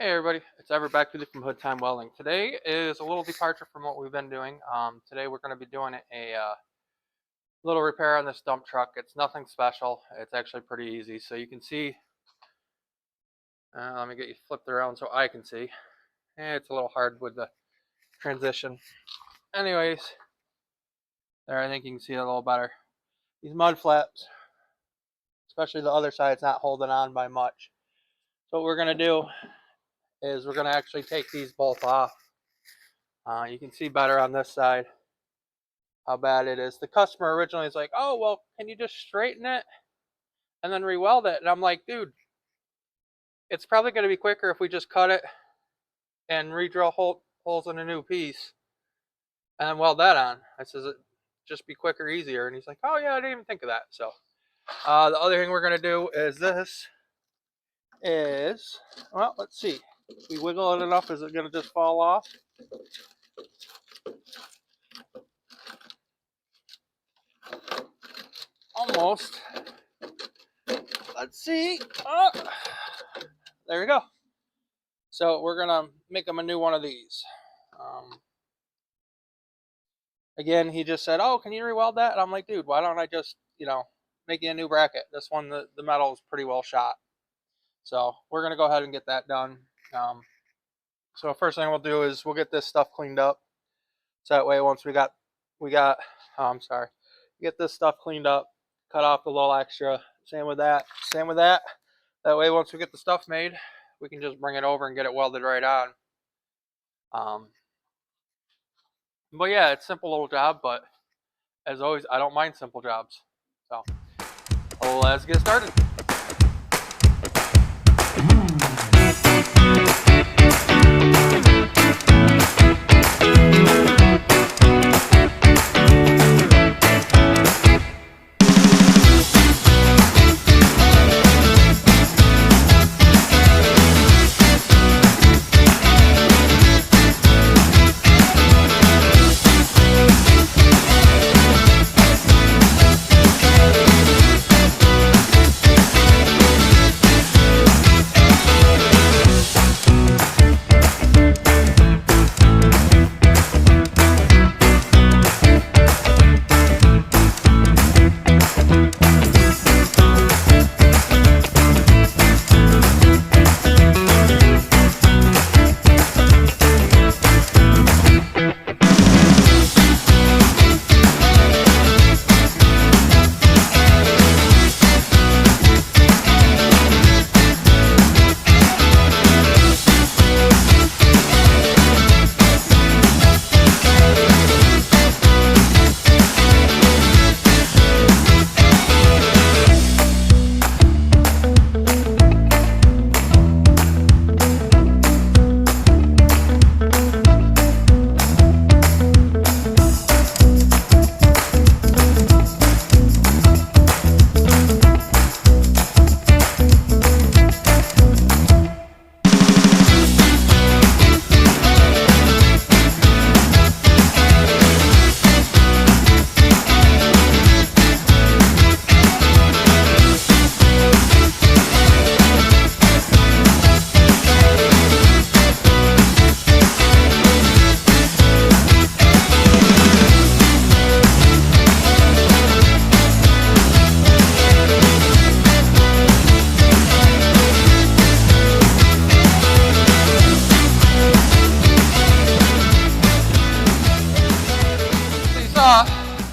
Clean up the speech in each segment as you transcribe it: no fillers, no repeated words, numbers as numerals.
Hey everybody, it's Ever back with you from Hood Time Welding. Today is a little departure from what we've been doing. Today we're going to be doing a little repair on this dump truck. It's nothing special. It's actually pretty easy. So you can see, let me get you flipped around so I can see. It's a little hard with the transition. Anyways, there I think you can see it a little better. These mud flaps, especially the other side, it's not holding on by much. So what we're going to do is we're going to actually take these both off. You can see better on this side how bad it is. The customer originally is like, oh, well, can you just straighten it and then re-weld it? And I'm like, dude, it's probably going to be quicker if we just cut it and re-drill holes in a new piece and then weld that on. I says, it just be quicker, easier. And he's like, oh, yeah, I didn't even think of that. So the other thing we're going to do is well, let's see. If we wiggle it enough, is it going to just fall off? Almost. Let's see. Oh, there we go. So we're going to make them a new one of these. Again, he just said, oh, can you re-weld that? And I'm like, dude, why don't I just, make you a new bracket? This one, the metal is pretty well shot. So we're going to go ahead and get that done. So first thing we'll do is we'll get this stuff cleaned up. So that way, once we got, get this stuff cleaned up, cut off the little extra. Same with that. That way, once we get the stuff made, we can just bring it over and get it welded right on. But yeah, it's a simple little job, but as always, I don't mind simple jobs. So let's get started.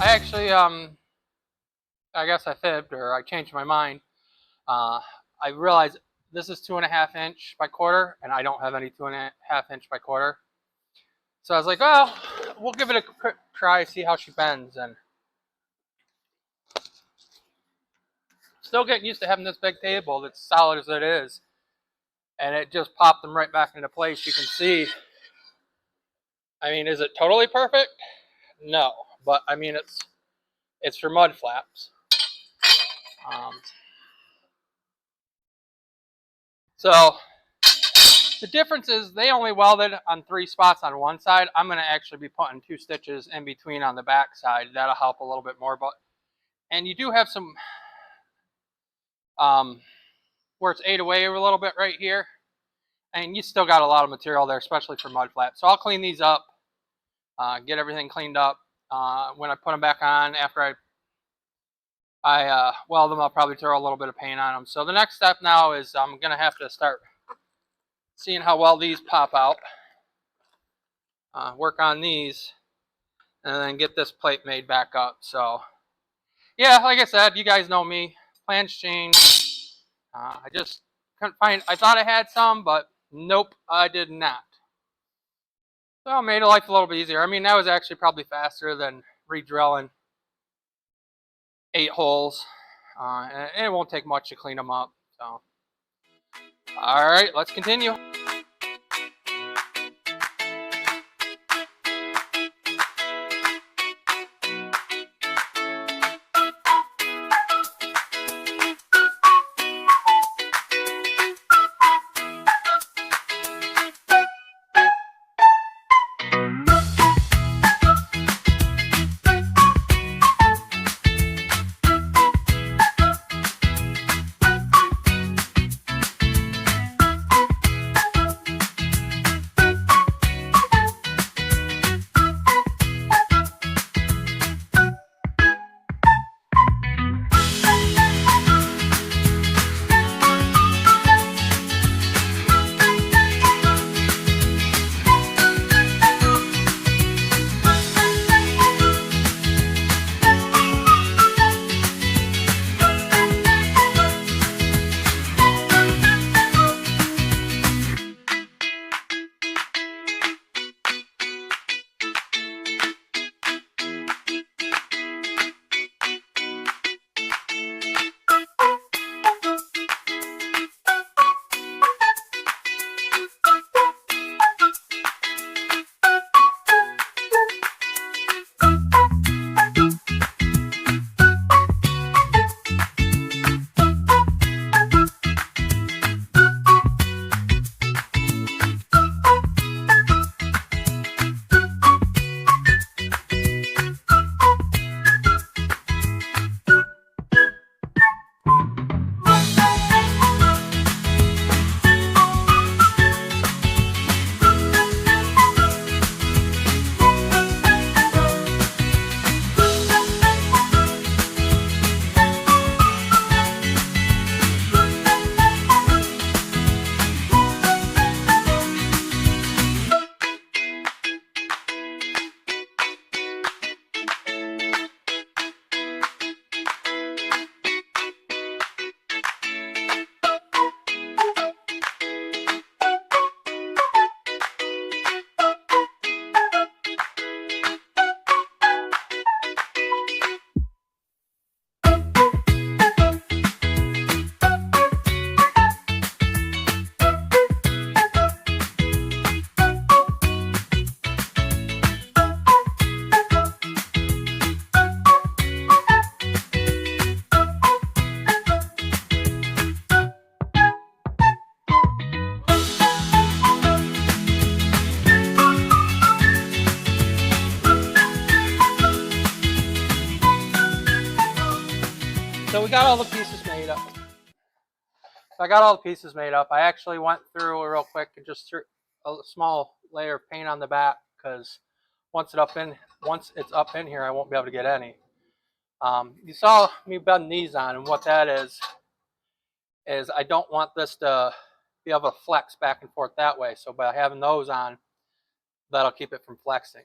I actually, I guess I fibbed or I changed my mind. I realized this is 2.5 inch by quarter, and I don't have any 2.5 inch by quarter. So I was like, well, we'll give it a quick try, see how she bends, and still getting used to having this big table that's solid as it is, and it just popped them right back into place. You can see. I mean, is it totally perfect? No, but I mean it's for mud flaps. So the difference is they only welded on 3 spots on one side. I'm going to actually be putting 2 stitches in between on the back side. That'll help a little bit more. And you do have some where it's ate away a little bit right here. and you still got a lot of material there, especially for mud flaps. So I'll clean these up, get everything cleaned up. When I put them back on, after I weld them, I'll probably throw a little bit of paint on them. So the next step now is I'm going to have to start seeing how well these pop out, work on these, and then get this plate made back up. So yeah, like I said, you guys know me, plans change. I just couldn't find, I thought I had some, but nope, I did not. So it made life a little bit easier. I mean, that was actually probably faster than re-drilling 8 holes. And it won't take much to clean them up. So, all right, let's continue. So we got all the pieces made up. So I got all the pieces made up. I actually went through real quick and just threw a small layer of paint on the back, because once it's up in here, I won't be able to get any. You saw me bend these on, and what that is I don't want this to be able to flex back and forth that way. So by having those on, that'll keep it from flexing.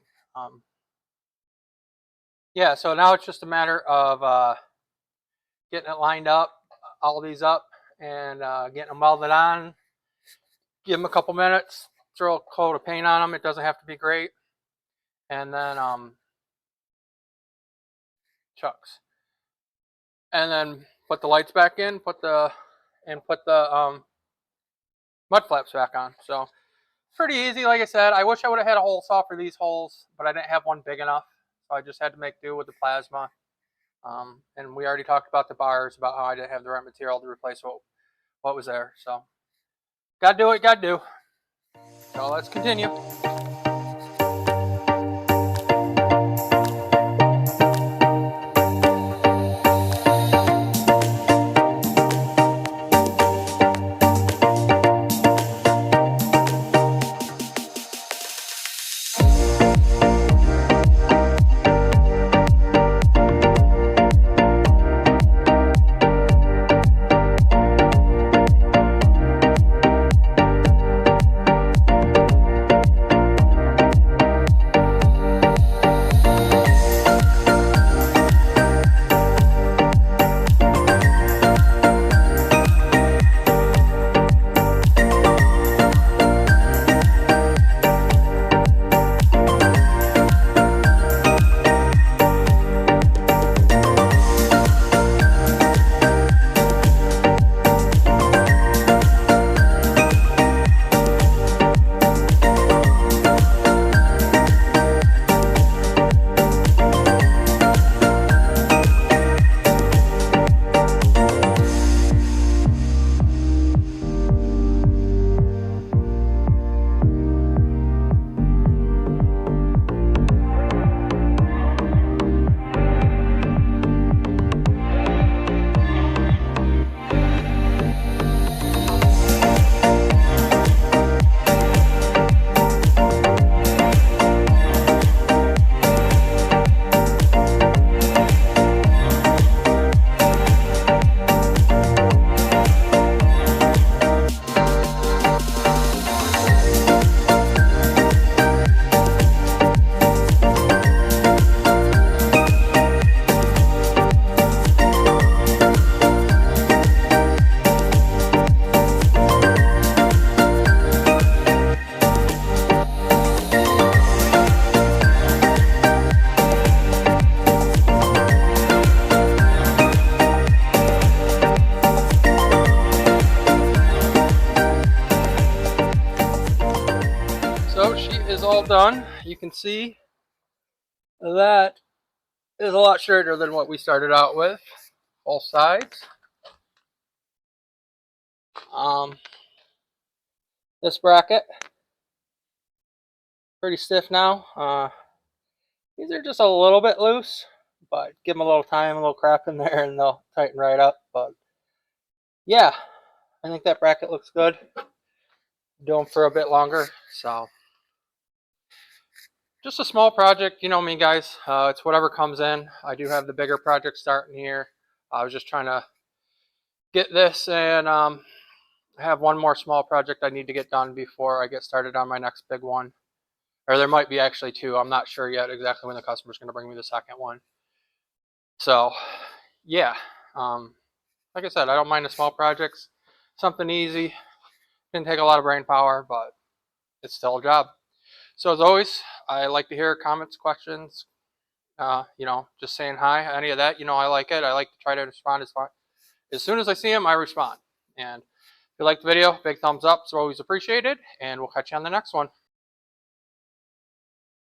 Yeah, so now it's just a matter of getting it lined up, all these up, and getting them welded on. Give them a couple minutes, throw a coat of paint on them. It doesn't have to be great. And then chucks. And then put the lights back in, put the mud flaps back on. So pretty easy, like I said. I wish I would have had a hole saw for these holes, but I didn't have one big enough. So I just had to make do with the plasma. And we already talked about the bars, about how I didn't have the right material to replace what was there. So gotta do what you gotta do. So let's continue. is all done. You can see that is a lot shorter than what we started out with, both sides. This bracket, pretty stiff now. These are just a little bit loose, but give them a little time, a little crap in there, and they'll tighten right up. But yeah, I think that bracket looks good. Do them for a bit longer. So just a small project, you know me, guys. It's whatever comes in. I do have the bigger project starting here. I was just trying to get this and have one more small project I need to get done before I get started on my next big one. Or there might be actually two. I'm not sure yet exactly when the customer's going to bring me the second one. So yeah, like I said, I don't mind the small projects. Something easy. Didn't take a lot of brain power, but it's still a job. So as always, I like to hear comments, questions, just saying hi, any of that. I like it. I like to try to respond as soon as I see them, I respond. And if you like the video, big thumbs up. It's always appreciated. And we'll catch you on the next one.